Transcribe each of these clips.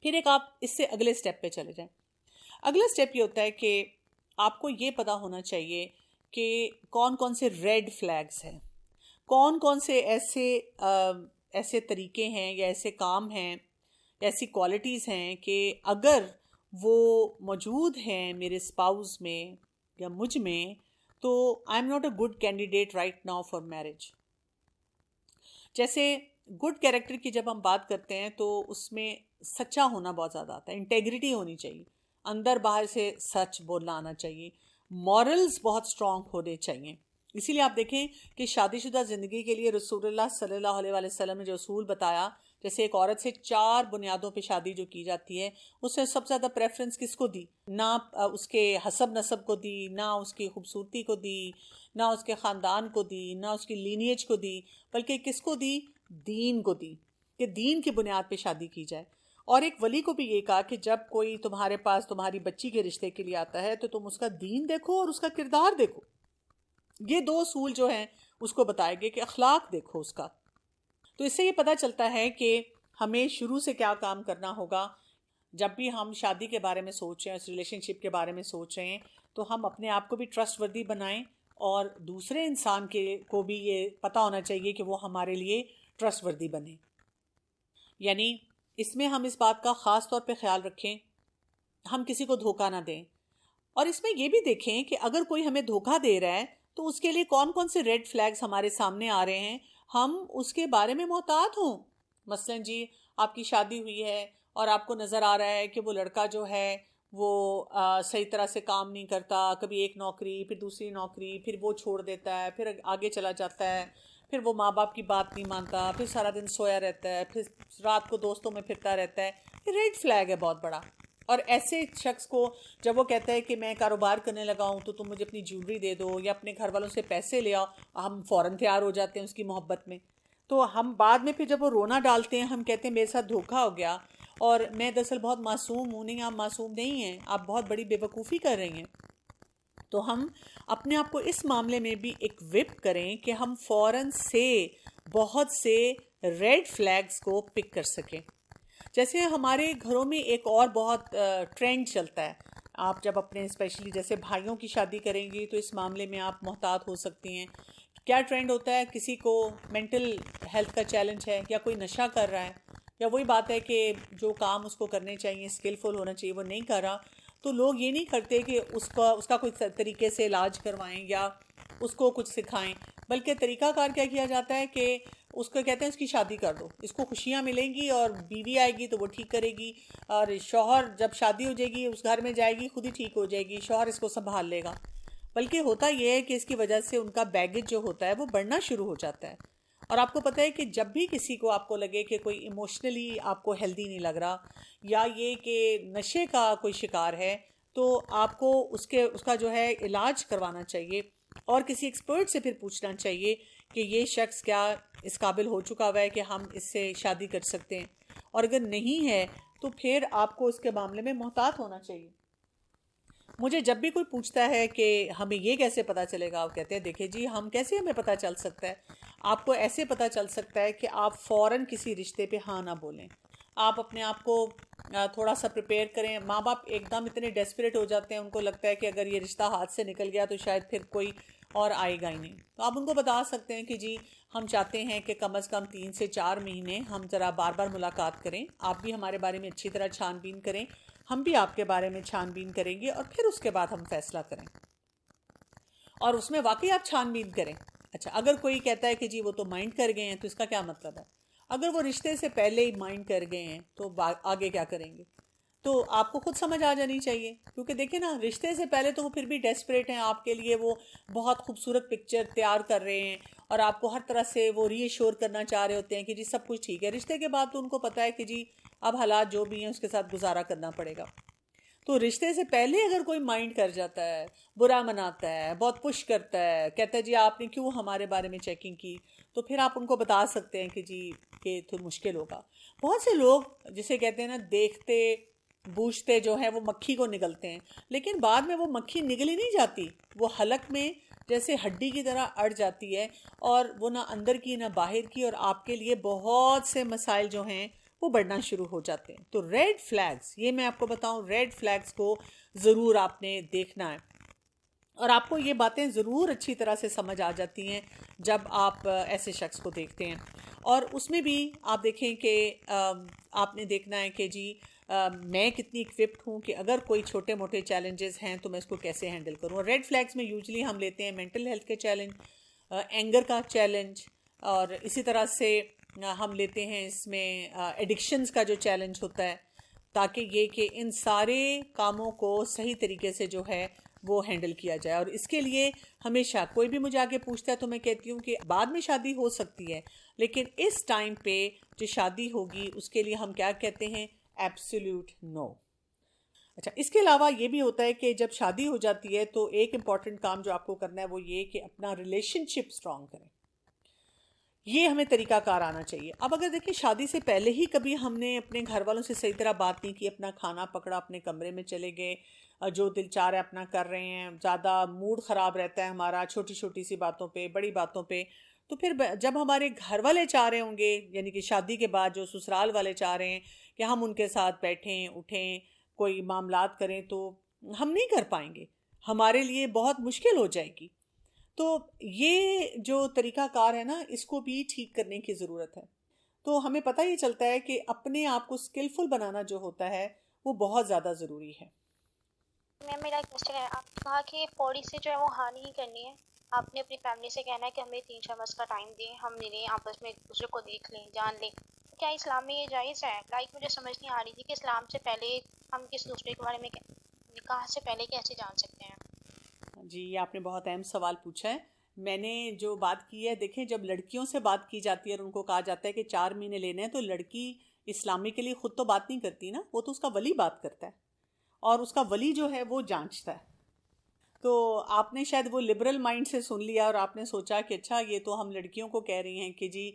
پھر ایک آپ اس سے اگلے سٹیپ پہ چلے جائیں. اگلا سٹیپ یہ ہوتا ہے کہ آپ کو یہ پتا ہونا چاہیے کہ کون کون سے ریڈ فلیگز ہیں، کون کون سے ایسے طریقے ہیں یا ایسے کام ہیں، ایسی کوالٹیز ہیں کہ اگر وہ موجود ہیں میرے اسپاؤز میں یا مجھ میں تو I am not a good candidate right now for marriage. جیسے گڈ کیریکٹر کی جب ہم بات کرتے ہیں تو اس میں سچا ہونا بہت زیادہ آتا ہے، انٹیگریٹی ہونی چاہیے، اندر باہر سے سچ بولنا آنا چاہیے، مورلز بہت اسٹرانگ ہونے چاہیے. اسی لیے آپ دیکھیں کہ شادی شدہ زندگی کے لیے رسول اللہ صلی اللہ علیہ وآلہ وسلم نے جو اصول بتایا، جیسے ایک عورت سے 4 بنیادوں پہ شادی جو کی جاتی ہے، اس نے سب سے زیادہ پریفرنس کس کو دی؟ نہ اس کے حسب نسب کو دی، نہ اس کی خوبصورتی کو دی، نہ اس کے خاندان کو دی، نہ اس کی لینیج کو دی، بلکہ کس کو دی؟ دین کو دی، کہ دین کی بنیاد پہ شادی کی جائے. اور ایک ولی کو بھی یہ کہا کہ جب کوئی تمہارے پاس تمہاری بچی کے رشتے کے لیے آتا ہے تو تم اس کا دین دیکھو اور اس کا کردار دیکھو. یہ 2 اصول جو ہیں اس کو بتائے گے کہ اخلاق دیکھو اس کا. تو اس سے یہ پتہ چلتا ہے کہ ہمیں شروع سے کیا کام کرنا ہوگا. جب بھی ہم شادی کے بارے میں سوچ رہے ہیں، اس ریلیشن شپ کے بارے میں سوچ رہے ہیں، تو ہم اپنے آپ کو بھی ٹرسٹ وردی بنائیں اور دوسرے انسان کو بھی یہ پتہ ہونا چاہیے کہ وہ ہمارے لیے ٹرسٹ وردی بنے. یعنی اس میں ہم اس بات کا خاص طور پہ خیال رکھیں ہم کسی کو دھوکہ نہ دیں. اور اس میں یہ بھی دیکھیں کہ اگر کوئی ہمیں دھوکہ دے رہا ہے تو اس کے لیے کون کون سے ریڈ فلیگز ہمارے سامنے آ رہے ہیں، ہم اس کے بارے میں محتاط ہوں. مثلا جی آپ کی شادی ہوئی ہے اور آپ کو نظر آ رہا ہے کہ وہ لڑکا جو ہے وہ صحیح طرح سے کام نہیں کرتا، کبھی ایک نوکری پھر دوسری نوکری، پھر وہ چھوڑ دیتا ہے، پھر آگے چلا جاتا ہے، پھر وہ ماں باپ کی بات نہیں مانتا، پھر سارا دن سویا رہتا ہے، پھر رات کو دوستوں میں پھرتا رہتا ہے. یہ ریڈ فلیگ ہے بہت بڑا. اور ایسے شخص کو جب وہ کہتا ہے کہ میں کاروبار کرنے لگا ہوں تو تم مجھے اپنی جیولری دے دو یا اپنے گھر والوں سے پیسے لے آؤ، ہم فوراً تیار ہو جاتے ہیں اس کی محبت میں. تو ہم بعد میں پھر جب وہ رونا ڈالتے ہیں ہم کہتے ہیں میرے ساتھ دھوکہ ہو گیا اور میں دراصل بہت معصوم ہوں. نہیں، آپ معصوم نہیں ہیں، آپ بہت بڑی بے وقوفی کر رہی ہیں. تو ہم اپنے آپ کو اس معاملے میں بھی ایکوپ کریں کہ ہم فوراً سے بہت سے ریڈ فلیگز کو پک کر سکیں. جیسے ہمارے گھروں میں ایک اور بہت ٹرینڈ چلتا ہے. آپ جب اپنے اسپیشلی جیسے بھائیوں کی شادی کریں گی تو اس معاملے میں آپ محتاط ہو سکتی ہیں. کیا ٹرینڈ ہوتا ہے؟ کسی کو مینٹل ہیلتھ کا چیلنج ہے یا کوئی نشہ کر رہا ہے یا وہی بات ہے کہ جو کام اس کو کرنے چاہیے، اسکلفل ہونا چاہیے، وہ نہیں کر رہا، تو لوگ یہ نہیں کرتے کہ اس کا کوئی طریقے سے علاج کروائیں یا اس کو کچھ سکھائیں، بلکہ طریقہ کار کیا کیا جاتا ہے کہ اس کو کہتے ہیں اس کی شادی کر دو، اس کو خوشیاں ملیں گی اور بیوی آئے گی تو وہ ٹھیک کرے گی، اور شوہر جب شادی ہو جائے گی اس گھر میں جائے گی خود ہی ٹھیک ہو جائے گی، شوہر اس کو سنبھال لے گا. بلکہ ہوتا یہ ہے کہ اس کی وجہ سے ان کا بیگیج جو ہوتا ہے وہ بڑھنا شروع ہو جاتا ہے. اور آپ کو پتہ ہے کہ جب بھی کسی کو آپ کو لگے کہ کوئی ایموشنلی آپ کو ہیلدی نہیں لگ رہا یا یہ کہ نشے کا کوئی شکار ہے، تو آپ کو اس کا جو ہے علاج کروانا چاہیے اور کسی ایکسپرٹ سے پھر پوچھنا چاہیے کہ یہ شخص کیا اس قابل ہو چکا ہوا ہے کہ ہم اس سے شادی کر سکتے ہیں، اور اگر نہیں ہے تو پھر آپ کو اس کے معاملے میں محتاط ہونا چاہیے. مجھے جب بھی کوئی پوچھتا ہے کہ ہمیں یہ کیسے پتہ چلے گا، آپ کہتے ہیں دیکھیں جی کیسے ہمیں پتہ چل سکتا ہے؟ آپ کو ایسے پتہ چل سکتا ہے کہ آپ فوراً کسی رشتے پہ ہاں نہ بولیں. آپ اپنے آپ کو تھوڑا سا پریپیئر کریں. ماں باپ ایک دم اتنے ڈیسپریٹ ہو جاتے ہیں، ان کو لگتا ہے کہ اگر یہ رشتہ ہاتھ سے نکل گیا تو شاید پھر کوئی اور آئے گا ہی نہیں. تو آپ ان کو بتا سکتے ہیں کہ جی ہم چاہتے ہیں کہ کم از کم 3 سے 4 مہینے ہم ذرا بار بار ملاقات کریں، آپ بھی ہمارے بارے میں اچھی طرح چھان بین کریں، ہم بھی آپ کے بارے میں چھان بین کریں گے، اور پھر اس کے بعد ہم فیصلہ کریں. اور اس میں واقعی آپ چھان بین کریں. اچھا، اگر کوئی کہتا ہے کہ جی وہ تو مائنڈ کر گئے ہیں، تو اس کا کیا مطلب ہے؟ اگر وہ رشتے سے پہلے ہی مائنڈ کر گئے ہیں تو آگے کیا کریں گے؟ تو آپ کو خود سمجھ آ جانی چاہیے، کیونکہ دیکھیں نا، رشتے سے پہلے تو وہ پھر بھی ڈیسپریٹ ہیں، آپ کے لیے وہ بہت خوبصورت پکچر تیار کر رہے ہیں اور آپ کو ہر طرح سے وہ ری ایشور کرنا چاہ رہے ہوتے ہیں کہ جی سب کچھ ٹھیک ہے. رشتے کے بعد تو ان کو پتہ ہے کہ جی اب حالات جو بھی ہیں اس کے ساتھ گزارا کرنا پڑے گا. تو رشتے سے پہلے اگر کوئی مائنڈ کر جاتا ہے، برا مناتا ہے، بہت پش کرتا ہے، کہتا ہے جی آپ نے کیوں ہمارے بارے میں چیکنگ کی، تو پھر آپ ان کو بتا سکتے ہیں کہ جی کہ تو مشکل ہوگا. بہت سے لوگ جسے کہتے ہیں نا، دیکھتے بوجھتے جو ہیں وہ مکھی کو نگلتے ہیں، لیکن بعد میں وہ مکھی نگلی نہیں جاتی، وہ حلق میں جیسے ہڈی کی طرح اڑ جاتی ہے، اور وہ نہ اندر کی نہ باہر کی، اور آپ کے لیے بہت سے مسائل جو ہیں وہ بڑھنا شروع ہو جاتے ہیں. تو ریڈ فلیگز، یہ میں آپ کو بتاؤں، ریڈ فلیگز کو ضرور آپ نے دیکھنا ہے، اور آپ کو یہ باتیں ضرور اچھی طرح سے سمجھ آ جاتی ہیں جب آپ ایسے شخص کو دیکھتے ہیں. اور اس میں بھی آپ دیکھیں کہ آپ نے دیکھنا ہے کہ جی میں کتنی اکوپڈ ہوں کہ اگر کوئی چھوٹے موٹے چیلنجز ہیں تو میں اس کو کیسے ہینڈل کروں. اور ریڈ فلیگز میں یوزلی ہم لیتے ہیں مینٹل ہیلتھ کے چیلنج، اینگر کا چیلنج، اور اسی طرح سے ہم لیتے ہیں اس میں ایڈکشنز کا جو چیلنج ہوتا ہے، تاکہ یہ کہ ان سارے کاموں کو صحیح طریقے سے جو ہے وہ ہینڈل کیا جائے. اور اس کے لیے ہمیشہ کوئی بھی مجھے آگے پوچھتا ہے تو میں کہتی ہوں کہ بعد میں شادی ہو سکتی ہے، لیکن اس ٹائم پہ جو شادی ہوگی اس کے لیے ہم کیا کہتے ہیں؟ ایبسلیوٹ نو. اچھا، اس کے علاوہ یہ بھی ہوتا ہے کہ جب شادی ہو جاتی ہے تو ایک امپورٹنٹ کام جو آپ کو کرنا ہے وہ یہ کہ اپنا ریلیشن شپ اسٹرانگ کریں. یہ ہمیں طریقہ کار آنا چاہیے. اب اگر دیکھیں شادی سے پہلے ہی کبھی ہم نے اپنے گھر والوں سے صحیح طرح بات نہیں کی، اپنا کھانا پکڑا، اپنے کمرے میں چلے گئے، جو دل چاہ رہا ہے اپنا کر رہے ہیں، زیادہ موڈ خراب رہتا ہے ہمارا چھوٹی چھوٹی سی باتوں پہ، بڑی باتوں پہ، تو پھر جب ہمارے گھر والے چاہ رہے ہوں گے، یعنی کہ شادی کے بعد جو سسرال والے چاہ رہے ہیں کہ ہم ان کے ساتھ بیٹھیں اٹھیں کوئی معاملات کریں، تو ہم نہیں کر پائیں گے، ہمارے لیے بہت مشکل ہو جائے گی. تو یہ جو طریقہ کار ہے نا، اس کو بھی ٹھیک کرنے کی ضرورت ہے. تو ہمیں پتہ یہ چلتا ہے کہ اپنے آپ کو اسکلفل بنانا جو ہوتا ہے وہ بہت زیادہ ضروری ہے. میم میرا ایک کوشچن ہے، آپ نے کہا کہ فوری سے جو ہے وہ ہاں نہیں کرنی ہے، آپ نے اپنی فیملی سے کہنا ہے کہ ہمیں 3-4 کا ٹائم دیں، ہم ملیں، آپس میں ایک دوسرے کو دیکھ لیں، جان لیں. کیا اسلام میں یہ جائز ہے؟ مجھے سمجھ نہیں آ رہی تھی کہ اسلام سے پہلے ہم کس دوسرے کے بارے میں نکاح سے پہلے کیسے جان سکتے ہیں. جی، یہ آپ نے بہت اہم سوال پوچھا ہے. میں نے جو بات کی ہے، دیکھیں جب لڑکیوں سے بات کی جاتی ہے اور ان کو کہا جاتا ہے کہ 4 مہینے لینے ہیں، تو لڑکی اسلامی کے لیے خود تو بات نہیں کرتی نا، وہ تو اس کا ولی بات کرتا ہے، اور اس کا ولی جو ہے وہ جانچتا ہے. تو آپ نے شاید وہ لبرل مائنڈ سے سن لیا اور آپ نے سوچا کہ اچھا یہ تو ہم لڑکیوں کو کہہ رہی ہیں کہ جی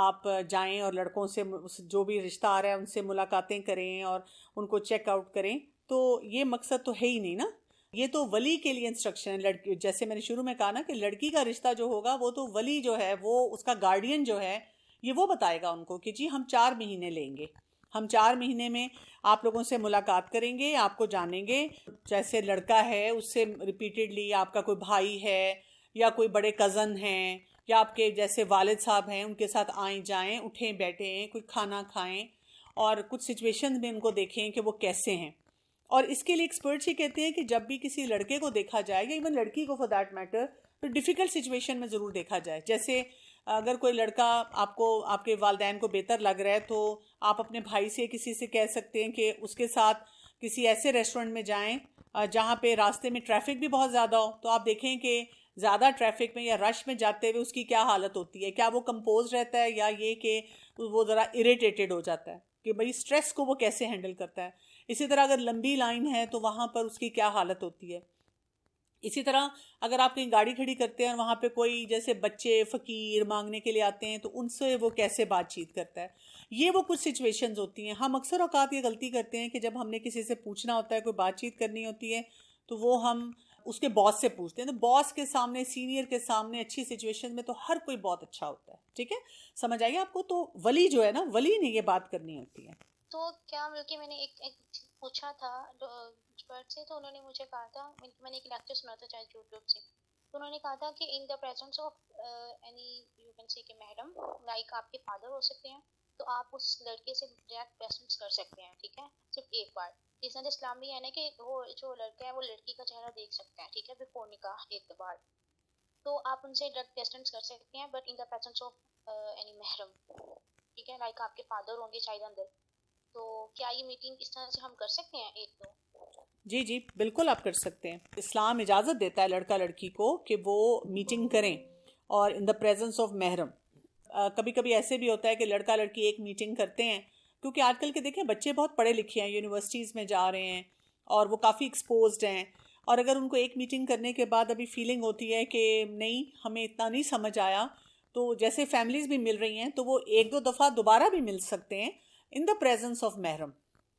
آپ جائیں اور لڑکوں سے جو بھی رشتہ آ رہا ہے ان سے ملاقاتیں کریں اور ان کو چیک آؤٹ کریں. تو یہ مقصد تو ہے ہی نہیں نا، یہ تو ولی کے لیے انسٹرکشن ہے. لڑکی، جیسے میں نے شروع میں کہا نا کہ لڑکی کا رشتہ جو ہوگا وہ تو ولی جو ہے، وہ اس کا گارڈین جو ہے، یہ وہ بتائے گا ان کو کہ جی ہم 4 مہینے لیں گے، ہم 4 مہینے میں آپ لوگوں سے ملاقات کریں گے، آپ کو جانیں گے. جیسے لڑکا ہے اس سے ریپیٹڈلی آپ کا کوئی بھائی ہے یا کوئی بڑے کزن ہیں یا آپ کے جیسے والد صاحب ہیں، ان کے ساتھ آئیں جائیں، اٹھیں بیٹھیں، کوئی کھانا کھائیں، اور کچھ سچویشن میں ان کو دیکھیں کہ وہ کیسے ہیں. اور اس کے لیے ایکسپرٹس یہ کہتے ہیں کہ جب بھی کسی لڑکے کو دیکھا جائے یا ایون لڑکی کو فار دیٹ میٹر، تو ڈیفیکلٹ سچویشن میں ضرور دیکھا جائے. جیسے اگر کوئی لڑکا آپ کو، آپ کے والدین کو بہتر لگ رہا ہے، تو آپ اپنے بھائی سے کسی سے کہہ سکتے ہیں کہ اس کے ساتھ کسی ایسے ریسٹورنٹ میں جائیں جہاں پہ راستے میں ٹریفک بھی بہت زیادہ ہو. تو آپ دیکھیں کہ زیادہ ٹریفک میں یا رش میں جاتے ہوئے اس کی کیا حالت ہوتی ہے، کیا وہ کمپوز رہتا ہے یا یہ کہ وہ ذرا اریٹیٹڈ ہو جاتا ہے، کہ بھئی سٹریس کو وہ کیسے ہینڈل کرتا ہے. اسی طرح اگر لمبی لائن ہے تو وہاں پر اس کی کیا حالت ہوتی ہے. اسی طرح اگر آپ کہیں گاڑی کھڑی کرتے ہیں اور وہاں پہ کوئی جیسے بچے فقیر مانگنے کے لیے آتے ہیں تو ان سے وہ کیسے بات چیت کرتا ہے. یہ وہ کچھ سچویشنز ہوتی ہیں. ہم اکثر اوقات یہ غلطی کرتے ہیں کہ جب ہم نے کسی سے پوچھنا ہوتا ہے، کوئی بات چیت کرنی ہوتی ہے، تو وہ ہم اس کے باس سے پوچھتے ہیں. تو باس کے سامنے، سینئر کے سامنے اچھی سچویشن میں تو ہر کوئی بہت اچھا ہوتا ہے. ٹھیک ہے، سمجھ آئیے آپ کو. تو ولی جو ہے نا، ولی نے یہ بات کرنی ہوتی ہے. تو کیا بلکہ میں نے ایک پوچھا تھا ایکسپرٹ سے، تو انہوں نے مجھے کہا تھا، میں نے ایک لیکچر سنا تھا چاہے یوٹیوب سے، تو انہوں نے کہا تھا کہ in the presence of any you can see کہ میڈم لائک آپ کے فادر ہو سکتے ہیں، تو آپ اس لڑکے سے ڈائریکٹ پریزنس کر سکتے ہیں. ٹھیک ہے، صرف ایک بار. جس طرح اسلام میں ہے نا کہ وہ جو لڑکا ہے وہ لڑکی کا چہرہ دیکھ سکتا ہے، ٹھیک ہے، بفور نکاح ایک بار. تو آپ ان سے ڈائریکٹ پریزنس کر سکتے ہیں، but in the presence of any محرم. ٹھیک ہے، لائک آپ کے فادر ہوں گے شاید اندر. تو کیا یہ میٹنگ اس طرح سے ہم کر سکتے ہیں ایک دو؟ جی جی بالکل آپ کر سکتے ہیں. اسلام اجازت دیتا ہے لڑکا لڑکی کو کہ وہ میٹنگ کریں اور ان دا پریزنس آف محرم. کبھی کبھی ایسے بھی ہوتا ہے کہ لڑکا لڑکی ایک میٹنگ کرتے ہیں، کیونکہ آج کل کے دیکھیں بچے بہت پڑھے لکھے ہیں، یونیورسٹیز میں جا رہے ہیں اور وہ کافی ایکسپوزڈ ہیں. اور اگر ان کو ایک میٹنگ کرنے کے بعد ابھی فیلنگ ہوتی ہے کہ نہیں ہمیں اتنا نہیں سمجھ آیا، تو جیسے فیملیز بھی مل رہی ہیں تو وہ 1-2 دفعہ دوبارہ بھی مل سکتے ہیں ان دا پریزنس آف محرم.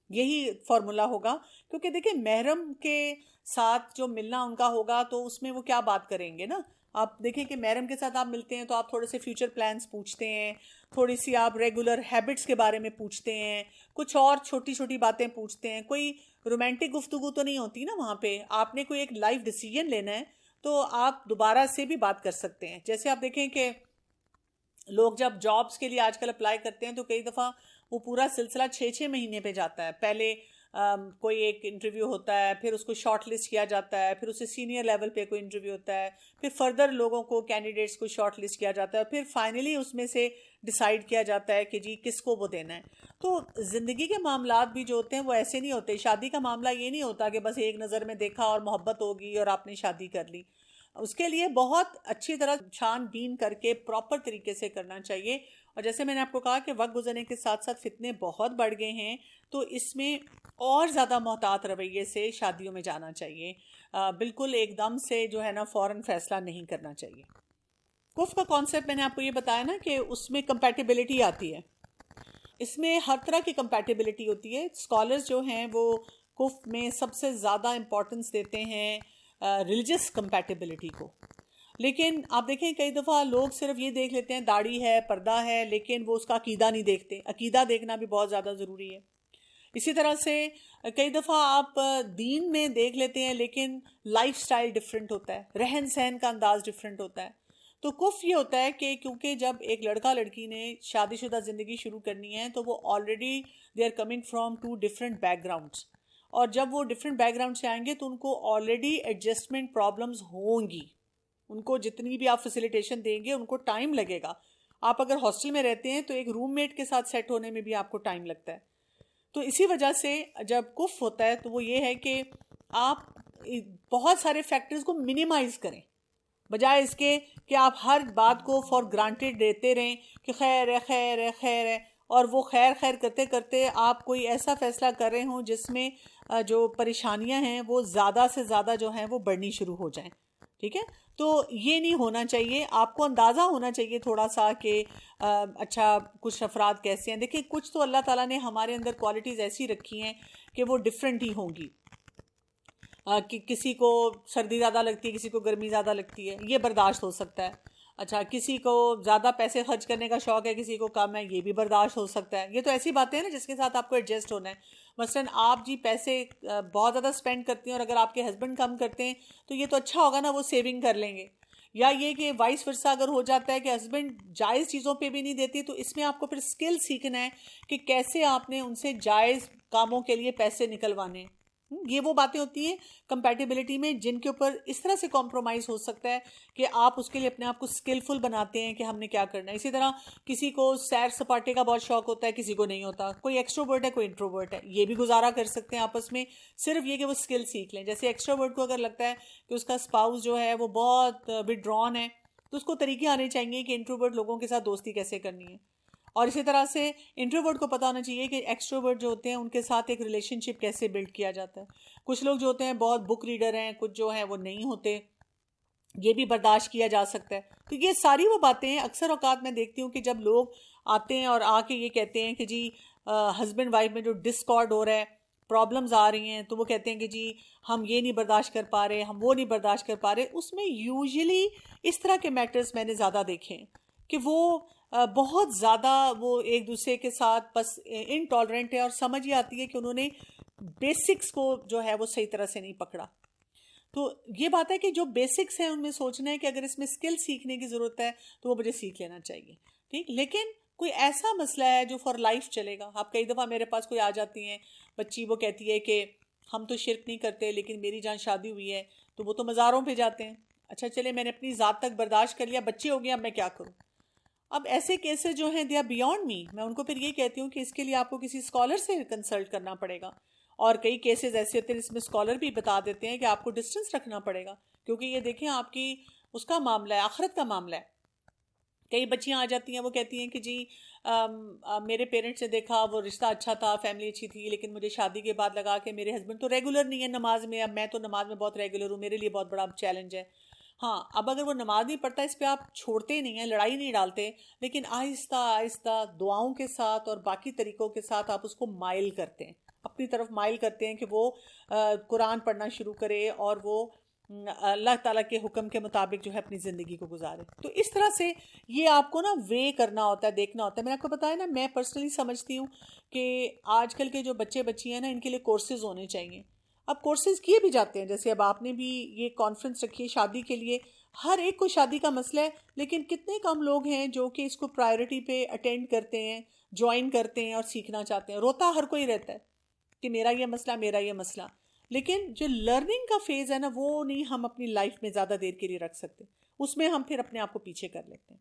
یہی فارمولا ہوگا، کیونکہ دیکھیں محرم کے ساتھ جو ملنا ان کا ہوگا تو اس میں وہ کیا بات کریں گے نا. آپ دیکھیں کہ محرم کے ساتھ آپ ملتے ہیں تو آپ تھوڑے سے فیوچر پلانس پوچھتے ہیں، تھوڑی سی آپ ریگولر ہیبٹس کے بارے میں پوچھتے ہیں، کچھ اور چھوٹی چھوٹی باتیں پوچھتے ہیں. کوئی رومانٹک گفتگو تو نہیں ہوتی نا وہاں پہ. آپ نے کوئی ایک لائف ڈیسیجن لینا ہے تو آپ دوبارہ سے بھی بات کر سکتے ہیں. جیسے آپ دیکھیں کہ لوگ جب جابس کے لیے آج کل اپلائی کرتے ہیں تو کئی دفعہ وہ پورا سلسلہ 6 مہینے پہ جاتا ہے. پہلے کوئی ایک انٹرویو ہوتا ہے، پھر اس کو شارٹ لسٹ کیا جاتا ہے، پھر اسے سینئر لیول پہ کوئی انٹرویو ہوتا ہے، پھر فردر لوگوں کو کینڈیڈیٹس کو شارٹ لسٹ کیا جاتا ہے، پھر فائنلی اس میں سے ڈیسائیڈ کیا جاتا ہے کہ جی کس کو وہ دینا ہے. تو زندگی کے معاملات بھی جو ہوتے ہیں وہ ایسے نہیں ہوتے. شادی کا معاملہ یہ نہیں ہوتا کہ بس ایک نظر میں دیکھا اور محبت ہوگی اور آپ نے شادی کر لی. اس کے لیے بہت اچھی طرح چھان بین کر کے پراپر طریقے سے کرنا چاہیے. اور جیسے میں نے آپ کو کہا کہ وقت گزرنے کے ساتھ ساتھ فتنے بہت بڑھ گئے ہیں، تو اس میں اور زیادہ محتاط رویے سے شادیوں میں جانا چاہیے. بالکل ایک دم سے جو ہے نا فوراً فیصلہ نہیں کرنا چاہیے. کف کا کانسیپٹ میں نے آپ کو یہ بتایا نا کہ اس میں کمپیٹیبلٹی آتی ہے. اس میں ہر طرح کی کمپیٹیبلٹی ہوتی ہے. اسکالرز جو ہیں وہ کف میں سب سے زیادہ امپورٹنس دیتے ہیں ریلیجس کمپیٹیبلٹی کو. لیکن آپ دیکھیں کئی دفعہ لوگ صرف یہ دیکھ لیتے ہیں داڑھی ہے، پردہ ہے، لیکن وہ اس کا عقیدہ نہیں دیکھتے. عقیدہ دیکھنا بھی بہت زیادہ ضروری ہے. اسی طرح سے کئی دفعہ آپ دین میں دیکھ لیتے ہیں لیکن لائف سٹائل ڈیفرنٹ ہوتا ہے، رہن سہن کا انداز ڈیفرنٹ ہوتا ہے. تو کف یہ ہوتا ہے کہ کیونکہ جب ایک لڑکا لڑکی نے شادی شدہ زندگی شروع کرنی ہے تو وہ already they are coming from 2 different backgrounds, اور جب وہ ڈفرینٹ بیک گراؤنڈ سے آئیں گے تو ان کو آلریڈی ایڈجسٹمنٹ پرابلمز ہوں گی. ان کو جتنی بھی آپ فیسیلیٹیشن دیں گے ان کو ٹائم لگے گا. آپ اگر ہاسٹل میں رہتے ہیں تو ایک روم میٹ کے ساتھ سیٹ ہونے میں بھی آپ کو ٹائم لگتا ہے. تو اسی وجہ سے جب کف ہوتا ہے تو وہ یہ ہے کہ آپ بہت سارے فیکٹرز کو منیمائز کریں، بجائے اس کے کہ آپ ہر بات کو فار گرانٹیڈ دیتے رہیں کہ خیر ہے خیر ہے خیر ہے، اور وہ خیر خیر کرتے کرتے آپ کوئی ایسا فیصلہ کر رہے ہوں جس میں جو پریشانیاں ہیں وہ زیادہ سے زیادہ جو ہیں وہ بڑھنی شروع ہو جائیں. ٹھیک ہے، تو یہ نہیں ہونا چاہیے. آپ کو اندازہ ہونا چاہیے تھوڑا سا کہ اچھا کچھ افراد کیسے ہیں. دیکھیں کچھ تو اللہ تعالیٰ نے ہمارے اندر کوالٹیز ایسی رکھی ہیں کہ وہ ڈفرینٹ ہی ہوں گی. کہ کسی کو سردی زیادہ لگتی ہے، کسی کو گرمی زیادہ لگتی ہے، یہ برداشت ہو سکتا ہے. اچھا کسی کو زیادہ پیسے خرچ کرنے کا شوق ہے، کسی کو کم ہے، یہ بھی برداشت ہو سکتا ہے. یہ تو ایسی باتیں ہیں نا جس کے ساتھ آپ کو ایڈجسٹ ہونا ہے. مثلاً آپ جی پیسے بہت زیادہ اسپینڈ کرتی ہیں اور اگر آپ کے ہسبینڈ کم کرتے ہیں تو یہ تو اچھا ہوگا نا، وہ سیونگ کر لیں گے. یا یہ کہ وائس ورثہ اگر ہو جاتا ہے کہ ہسبینڈ جائز چیزوں پہ بھی نہیں دیتی، تو اس میں آپ کو پھر اسکل سیکھنا ہے کہ کیسے آپ نے ان سے جائز کاموں کے لیے پیسے نکلوانے. یہ وہ باتیں ہوتی ہیں کمپیٹیبلٹی میں جن کے اوپر اس طرح سے کمپرومائز ہو سکتا ہے کہ آپ اس کے لیے اپنے آپ کو اسکلفل بناتے ہیں کہ ہم نے کیا کرنا ہے. اسی طرح کسی کو سیر سپاٹے کا بہت شوق ہوتا ہے، کسی کو نہیں ہوتا. کوئی ایکسٹروورٹ ہے، کوئی انٹروورٹ ہے، یہ بھی گزارا کر سکتے ہیں آپس میں، صرف یہ کہ وہ اسکل سیکھ لیں. جیسے ایکسٹروورٹ کو اگر لگتا ہے کہ اس کا اسپاؤس جو ہے وہ بہت وڈران ہے تو اس کو طریقے آنے چاہیے کہ انٹروورٹ لوگوں کے ساتھ دوستی کیسے کرنی ہے. اور اسی طرح سے انٹروورٹ کو پتہ ہونا چاہیے کہ ایکسٹروورٹ جو ہوتے ہیں ان کے ساتھ ایک ریلیشن شپ کیسے بلڈ کیا جاتا ہے. کچھ لوگ جو ہوتے ہیں بہت بک ریڈر ہیں، کچھ جو ہیں وہ نہیں ہوتے، یہ بھی برداشت کیا جا سکتا ہے. تو یہ ساری وہ باتیں ہیں. اکثر اوقات میں دیکھتی ہوں کہ جب لوگ آتے ہیں اور آ کے یہ کہتے ہیں کہ جی ہسبینڈ وائف میں جو ڈسکارڈ ہو رہا ہے، پرابلمز آ رہی ہیں، تو وہ کہتے ہیں کہ جی ہم یہ نہیں برداشت کر پا رہے، ہم وہ نہیں برداشت کر پا رہے. اس میں یوزلی اس طرح کے میٹرز میں نے زیادہ دیکھے ہیں کہ وہ بہت زیادہ وہ ایک دوسرے کے ساتھ بس انٹالرنٹ ہے، اور سمجھ یہ آتی ہے کہ انہوں نے بیسکس کو جو ہے وہ صحیح طرح سے نہیں پکڑا. تو یہ بات ہے کہ جو بیسکس ہیں ان میں سوچنا ہے کہ اگر اس میں اسکل سیکھنے کی ضرورت ہے تو وہ مجھے سیکھ لینا چاہیے. ٹھیک، لیکن کوئی ایسا مسئلہ ہے جو فار لائف چلے گا. آپ کئی دفعہ میرے پاس کوئی آ جاتی ہیں بچی، وہ کہتی ہے کہ ہم تو شرک نہیں کرتے لیکن میری جان شادی ہوئی ہے تو وہ تو مزاروں پہ جاتے ہیں. اچھا چلے میں نے اپنی ذات تک برداشت کر لیا، بچے ہو گیا، اب میں کیا کروں. اب ایسے کیسز جو ہیں دے آر بیونڈ می. میں ان کو پھر یہ کہتی ہوں کہ اس کے لیے آپ کو کسی اسکالر سے کنسلٹ کرنا پڑے گا. اور کئی کیسز ایسے ہوتے ہیں جس میں اسکالر بھی بتا دیتے ہیں کہ آپ کو ڈسٹنس رکھنا پڑے گا، کیونکہ یہ دیکھیں آپ کی اس کا معاملہ ہے، آخرت کا معاملہ ہے. کئی بچیاں آ جاتی ہیں، وہ کہتی ہیں کہ جی میرے پیرنٹس نے دیکھا وہ رشتہ اچھا تھا، فیملی اچھی تھی، لیکن مجھے شادی کے بعد لگا کہ میرے ہسبینڈ تو ریگولر نہیں ہے نماز میں، اب میں تو نماز میں بہت ریگولر ہوں، میرے لیے بہت بڑا چیلنج ہے. ہاں، اب اگر وہ نماز نہیں پڑھتا اس پہ آپ چھوڑتے نہیں ہیں، لڑائی نہیں ڈالتے، لیکن آہستہ آہستہ دعاؤں کے ساتھ اور باقی طریقوں کے ساتھ آپ اس کو مائل کرتے ہیں، اپنی طرف مائل کرتے ہیں کہ وہ قرآن پڑھنا شروع کرے اور وہ اللہ تعالیٰ کے حکم کے مطابق جو ہے اپنی زندگی کو گزارے. تو اس طرح سے یہ آپ کو نا وے کرنا ہوتا ہے, دیکھنا ہوتا ہے. میں نے آپ کو بتایا نا, میں پرسنلی سمجھتی ہوں کہ آج کل کے جو بچے بچی ہیں نا, ان کے لیے کورسز ہونے چاہیے. اب کورسز کیے بھی جاتے ہیں, جیسے اب آپ نے بھی یہ کانفرنس رکھی ہے شادی کے لیے. ہر ایک کو شادی کا مسئلہ ہے, لیکن کتنے کم لوگ ہیں جو کہ اس کو پرائیورٹی پہ اٹینڈ کرتے ہیں, جوائن کرتے ہیں اور سیکھنا چاہتے ہیں. روتا ہر کوئی رہتا ہے کہ میرا یہ مسئلہ, میرا یہ مسئلہ. لیکن جو لرننگ کا فیز ہے نا, وہ نہیں ہم اپنی لائف میں زیادہ دیر کے لیے رکھ سکتے. اس میں ہم پھر اپنے آپ کو پیچھے کر لیتے ہیں.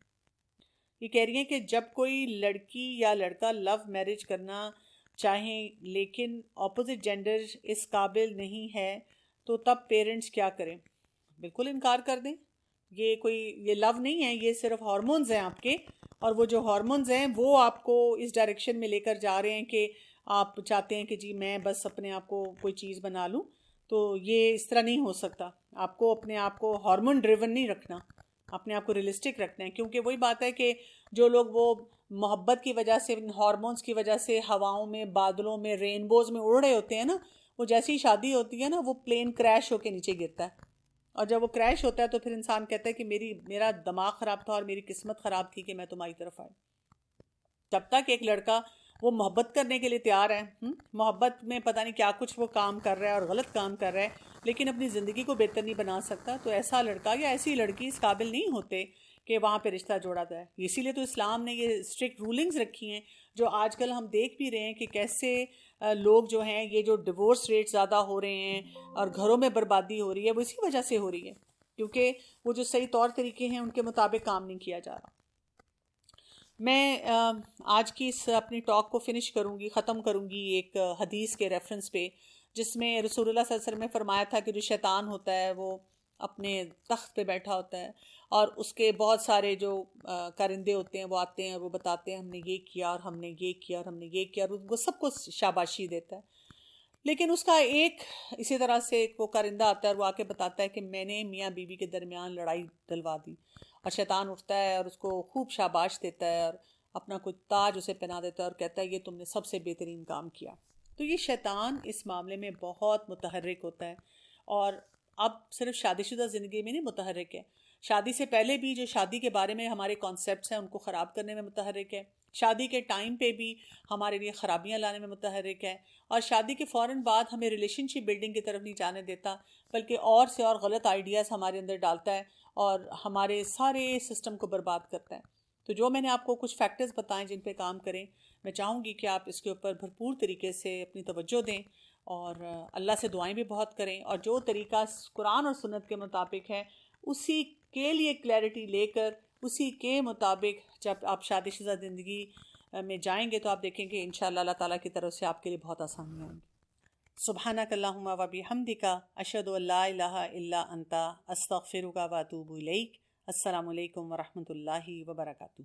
یہ کہہ رہی ہیں کہ جب کوئی لڑکی یا لڑکا لو میرج کرنا چاہیں لیکن اپوزٹ جینڈر اس قابل نہیں ہے تو تب پیرنٹس کیا کریں؟ بالکل انکار کر دیں. یہ لو نہیں ہے, یہ صرف ہارمونز ہیں آپ کے, اور وہ جو ہارمونز ہیں وہ آپ کو اس ڈائریکشن میں لے کر جا رہے ہیں کہ آپ چاہتے ہیں کہ جی میں بس اپنے آپ کو کوئی چیز بنا لوں. تو یہ اس طرح نہیں ہو سکتا. آپ کو اپنے آپ کو ہارمون ڈریون نہیں رکھنا, اپنے آپ کو ریئلسٹک رکھنا ہے. کیونکہ وہی بات ہے کہ جو لوگ وہ محبت کی وجہ سے, ہارمونز کی وجہ سے ہواؤں میں, بادلوں میں, رینبوز میں اڑ رہے ہوتے ہیں نا, وہ جیسی شادی ہوتی ہے نا, وہ پلین کریش ہو کے نیچے گرتا ہے. اور جب وہ کریش ہوتا ہے تو پھر انسان کہتا ہے کہ میرا دماغ خراب تھا اور میری قسمت خراب تھی کہ میں تمہاری طرف آئی. جب تک ایک لڑکا وہ محبت کرنے کے لیے تیار ہے, محبت میں پتہ نہیں کیا کچھ وہ کام کر رہا ہے اور غلط کام کر رہا ہے, لیکن اپنی زندگی کو بہتر نہیں بنا سکتا, تو ایسا لڑکا یا ایسی لڑکی اس قابل نہیں ہوتے کہ وہاں پہ رشتہ جوڑا جائے. اسی لیے تو اسلام نے یہ اسٹرکٹ رولنگز رکھی ہیں, جو آج کل ہم دیکھ بھی رہے ہیں کہ کیسے لوگ جو ہیں, یہ جو ڈیورس ریٹ زیادہ ہو رہے ہیں اور گھروں میں بربادی ہو رہی ہے, وہ اسی وجہ سے ہو رہی ہے, کیونکہ وہ جو صحیح طور طریقے ہیں ان کے مطابق کام نہیں کیا جا رہا. میں آج کی اس اپنی ٹاک کو فنش کروں گی, ختم کروں گی ایک حدیث کے ریفرنس پہ, جس میں رسول اللہ صلی اللہ علیہ وسلم نے فرمایا تھا کہ جو شیطان ہوتا ہے وہ اپنے تخت پہ بیٹھا ہوتا ہے, اور اس کے بہت سارے جو کرندے ہوتے ہیں وہ آتے ہیں اور وہ بتاتے ہیں ہم نے یہ کیا اور ہم نے یہ کیا اور ہم نے یہ کیا, اور وہ سب کو شاباشی دیتا ہے. لیکن اس کا ایک اسی طرح سے ایک وہ کرندہ آتا ہے اور وہ آ کے بتاتا ہے کہ میں نے میاں بیوی کے درمیان لڑائی دلوا دی, اور شیطان اٹھتا ہے اور اس کو خوب شاباش دیتا ہے اور اپنا کوئی تاج اسے پہنا دیتا ہے اور کہتا ہے یہ تم نے سب سے بہترین کام کیا. تو یہ شیطان اس معاملے میں بہت متحرک ہوتا ہے, اور اب صرف شادی شدہ زندگی میں نہیں متحرک ہے, شادی سے پہلے بھی جو شادی کے بارے میں ہمارے کانسیپٹس ہیں ان کو خراب کرنے میں متحرک ہے, شادی کے ٹائم پہ بھی ہمارے لیے خرابیاں لانے میں متحرک ہے, اور شادی کے فوراً بعد ہمیں ریلیشن شپ بلڈنگ کی طرف نہیں جانے دیتا, بلکہ اور سے اور غلط آئیڈیاز ہمارے اندر ڈالتا ہے اور ہمارے سارے سسٹم کو برباد کرتا ہے. تو جو میں نے آپ کو کچھ فیکٹرز بتائیں جن پہ کام کریں, میں چاہوں گی کہ آپ اس کے اوپر بھرپور طریقے سے اپنی توجہ دیں اور اللہ سے دعائیں بھی بہت کریں, اور جو طریقہ قرآن اور سنت کے مطابق ہے اسی کے لیے کلیئرٹی لے کر اسی کے مطابق جب آپ شادی شدہ زندگی میں جائیں گے تو آپ دیکھیں گے انشاءاللہ اللہ تعالیٰ کی طرف سے آپ کے لیے بہت آسانیاں ہوں گی. سبحانک اللہم و بحمدک اشہد ان لا الہ الا انت استغفرک و اتوب الیک. السلام علیکم ورحمۃ اللہ وبرکاتہ.